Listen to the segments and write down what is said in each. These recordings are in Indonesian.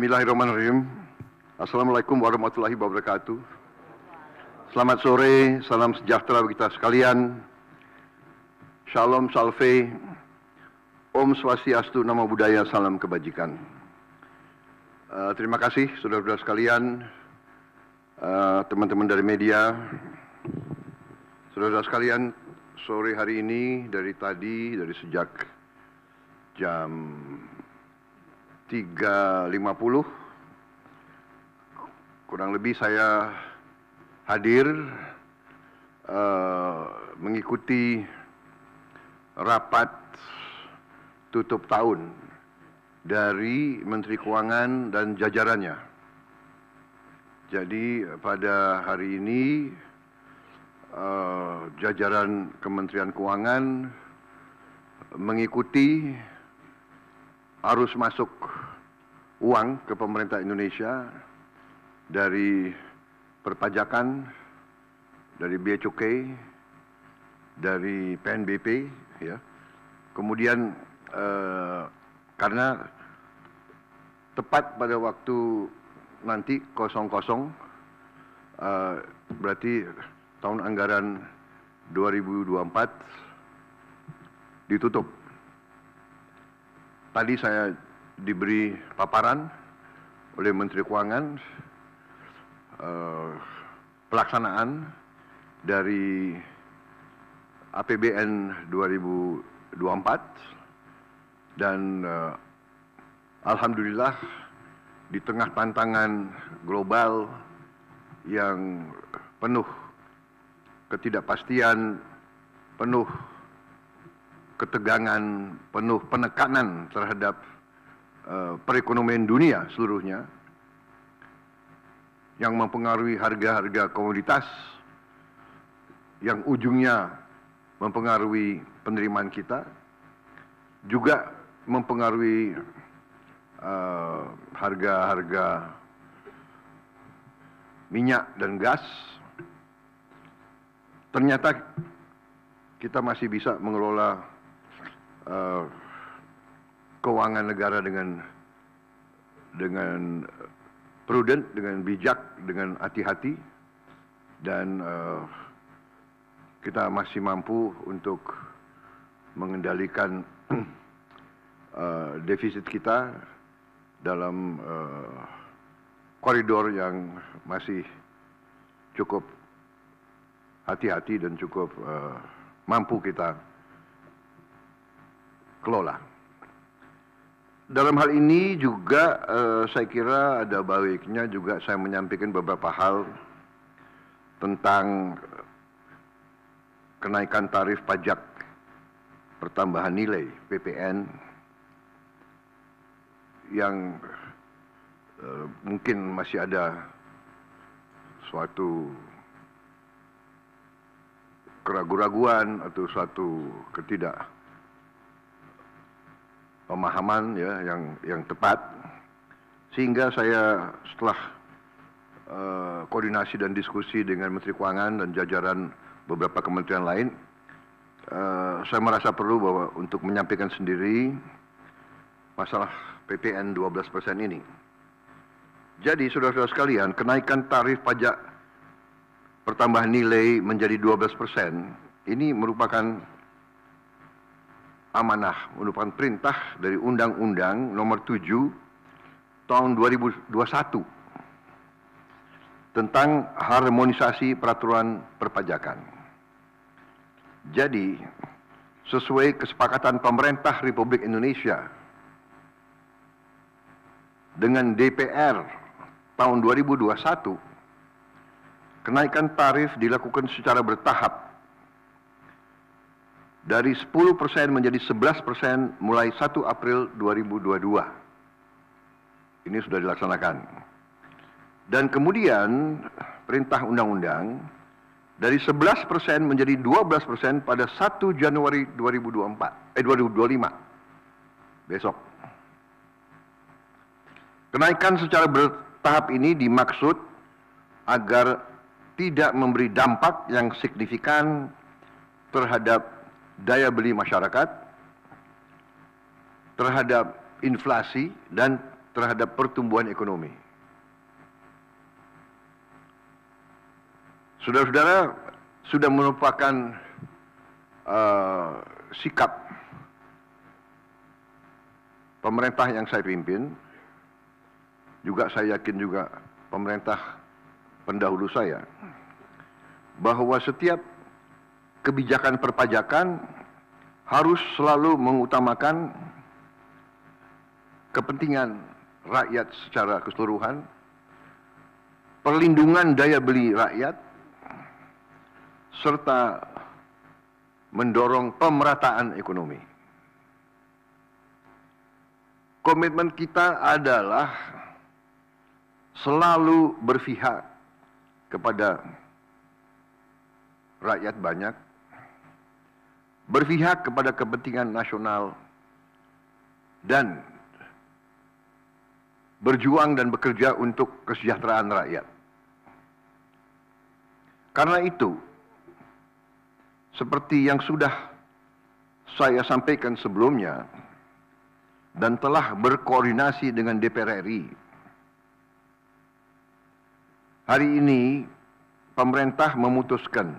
Bismillahirrahmanirrahim. Assalamualaikum warahmatullahi wabarakatuh. Selamat sore, salam sejahtera bagi kita sekalian. Shalom Salve, Om Swastiastu, Namo Buddhaya, salam kebajikan. Terima kasih saudara-saudara sekalian, teman-teman dari media. Saudara-saudara sekalian, sore hari ini dari sejak jam 3.50 kurang lebih saya hadir mengikuti rapat tutup tahun dari Menteri Keuangan dan jajarannya. Jadi pada hari ini jajaran Kementerian Keuangan mengikuti arus masuk uang ke pemerintah Indonesia dari perpajakan, dari bea cukai, dari PNBP, ya. Kemudian karena tepat pada waktu nanti 00, berarti tahun anggaran 2024 ditutup. Tadi saya diberi paparan oleh Menteri Keuangan pelaksanaan dari APBN 2024 dan alhamdulillah di tengah tantangan global yang penuh ketidakpastian, penuh ketegangan, penuh penekanan terhadap perekonomian dunia seluruhnya yang mempengaruhi harga-harga komoditas, yang ujungnya mempengaruhi penerimaan kita, juga mempengaruhi harga-harga minyak dan gas. Ternyata kita masih bisa mengelola keuangan negara dengan prudent, dengan bijak, dengan hati-hati, dan kita masih mampu untuk mengendalikan defisit kita dalam koridor yang masih cukup hati-hati dan cukup mampu kita kelola. Dalam hal ini juga saya kira ada baiknya juga saya menyampaikan beberapa hal tentang kenaikan tarif pajak pertambahan nilai PPN yang mungkin masih ada suatu keraguan-raguan atau suatu pemahaman, ya, yang tepat, sehingga saya setelah koordinasi dan diskusi dengan Menteri Keuangan dan jajaran beberapa kementerian lain, saya merasa perlu bahwa untuk menyampaikan sendiri masalah PPN 12% ini. Jadi saudara-saudara sekalian, kenaikan tarif pajak pertambahan nilai menjadi 12% ini merupakan amanah, merupakan perintah dari Undang-Undang Nomor 7 Tahun 2021 tentang harmonisasi peraturan perpajakan. Jadi, sesuai kesepakatan pemerintah Republik Indonesia dengan DPR tahun 2021, kenaikan tarif dilakukan secara bertahap dari 10% menjadi 11% mulai 1 April 2022. Ini sudah dilaksanakan. Dan kemudian perintah undang-undang dari 11% menjadi 12% pada 1 Januari 2025. Besok. Kenaikan secara bertahap ini dimaksud agar tidak memberi dampak yang signifikan terhadap daya beli masyarakat, terhadap inflasi, dan terhadap pertumbuhan ekonomi. Saudara-saudara, sudah merupakan sikap pemerintah yang saya pimpin, juga saya yakin juga pemerintah pendahulu saya, bahwa setiap kebijakan perpajakan harus selalu mengutamakan kepentingan rakyat secara keseluruhan, perlindungan daya beli rakyat, serta mendorong pemerataan ekonomi. Komitmen kita adalah selalu berpihak kepada rakyat banyak, berpihak kepada kepentingan nasional, dan berjuang dan bekerja untuk kesejahteraan rakyat. Karena itu, seperti yang sudah saya sampaikan sebelumnya dan telah berkoordinasi dengan DPR RI, hari ini pemerintah memutuskan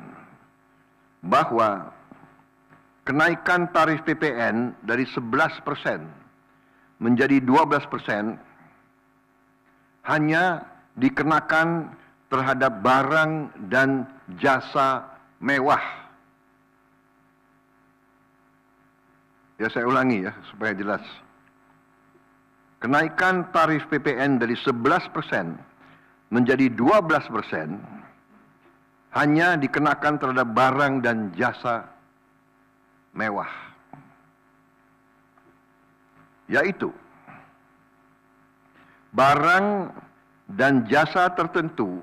bahwa kenaikan tarif PPN dari 11% menjadi 12% hanya dikenakan terhadap barang dan jasa mewah. Ya, saya ulangi ya supaya jelas. Kenaikan tarif PPN dari 11% menjadi 12% hanya dikenakan terhadap barang dan jasa mewah. Yaitu barang dan jasa tertentu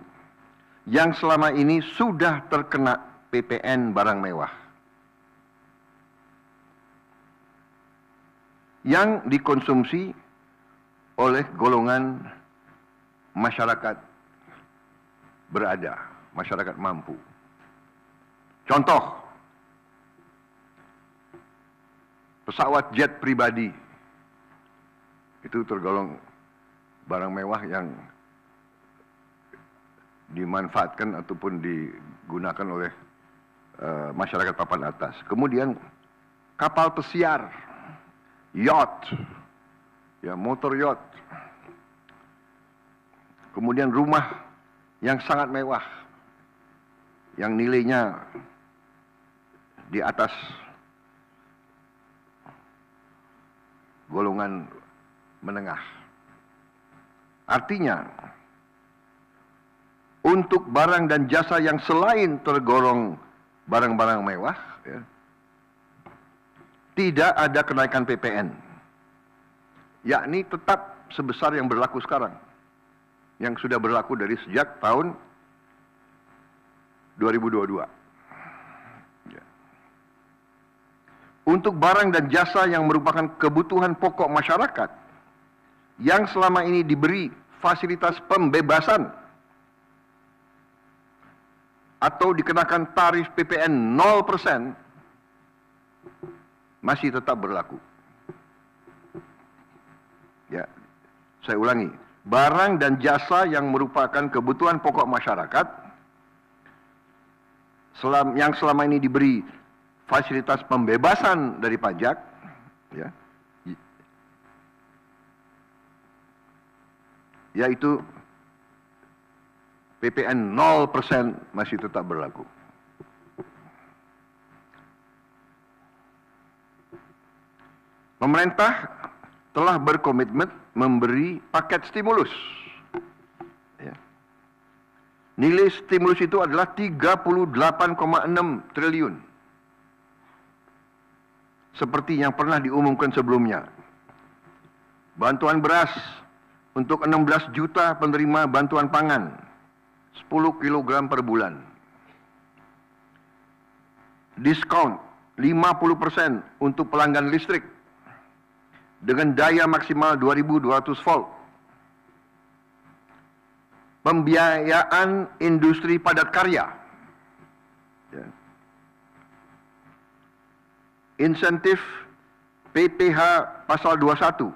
yang selama ini sudah terkena PPN barang mewah, yang dikonsumsi oleh golongan masyarakat berada, masyarakat mampu. Contoh, pesawat jet pribadi itu tergolong barang mewah yang dimanfaatkan ataupun digunakan oleh masyarakat papan atas. Kemudian kapal pesiar, yacht, ya, motor yacht. Kemudian rumah yang sangat mewah, yang nilainya di atas golongan menengah. Artinya, untuk barang dan jasa yang selain tergolong barang-barang mewah, ya, tidak ada kenaikan PPN, yakni tetap sebesar yang berlaku sekarang, yang sudah berlaku dari sejak tahun 2022. Ya. Untuk barang dan jasa yang merupakan kebutuhan pokok masyarakat, yang selama ini diberi fasilitas pembebasan atau dikenakan tarif PPN 0%, masih tetap berlaku. Ya, saya ulangi, barang dan jasa yang merupakan kebutuhan pokok masyarakat, yang selama ini diberi fasilitas pembebasan dari pajak, ya, yaitu PPN 0% masih tetap berlaku. Pemerintah telah berkomitmen memberi paket stimulus. Ya. Nilai stimulus itu adalah 38,6 triliun. Seperti yang pernah diumumkan sebelumnya. Bantuan beras untuk 16 juta penerima bantuan pangan, 10 kg per bulan. Diskon 50% untuk pelanggan listrik dengan daya maksimal 2200 volt. Pembiayaan industri padat karya. Ya. Insentif PPH pasal 21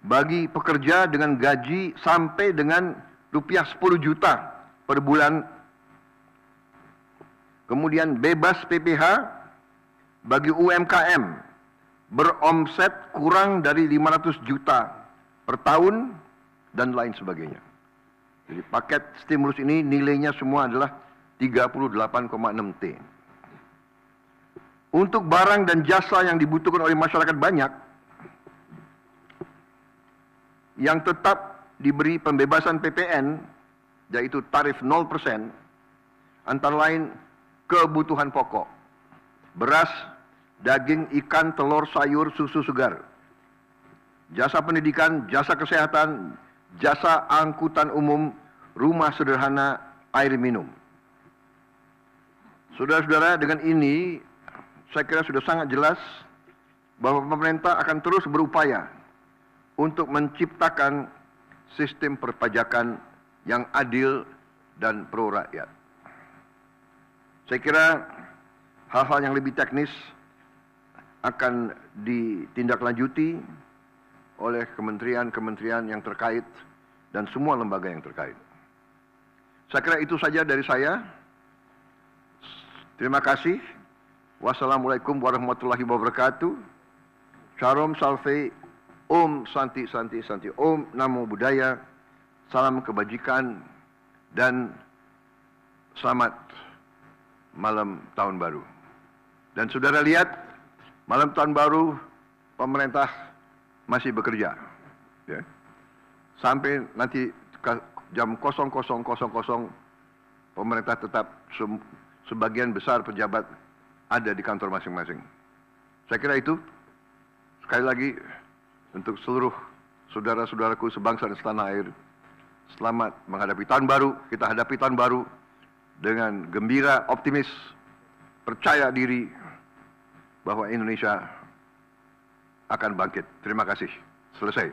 bagi pekerja dengan gaji sampai dengan rupiah 10 juta per bulan. Kemudian bebas PPh bagi UMKM beromset kurang dari 500 juta per tahun dan lain sebagainya. Jadi paket stimulus ini nilainya semua adalah 38,6 T. Untuk barang dan jasa yang dibutuhkan oleh masyarakat banyak, yang tetap diberi pembebasan PPN, yaitu tarif 0%, antara lain kebutuhan pokok, beras, daging, ikan, telur, sayur, susu segar, jasa pendidikan, jasa kesehatan, jasa angkutan umum, rumah sederhana, air minum. Saudara-saudara, dengan ini saya kira sudah sangat jelas bahwa pemerintah akan terus berupaya untuk menciptakan sistem perpajakan yang adil dan pro rakyat. Saya kira hal-hal yang lebih teknis akan ditindaklanjuti oleh kementerian-kementerian yang terkait dan semua lembaga yang terkait. Saya kira itu saja dari saya. Terima kasih. Wassalamualaikum warahmatullahi wabarakatuh. Sharom Salve, Om Santi Santi Santi, Om Namo Buddhaya, salam kebajikan, dan selamat malam tahun baru. Dan saudara lihat, malam tahun baru pemerintah masih bekerja, ya. Sampai nanti jam 00.00 pemerintah tetap sebagian besar pejabat ada di kantor masing-masing. Saya kira itu. Sekali lagi untuk seluruh saudara-saudaraku sebangsa dan setanah air, selamat menghadapi tahun baru. Kita hadapi tahun baru dengan gembira, optimis, percaya diri bahwa Indonesia akan bangkit. Terima kasih. Selesai.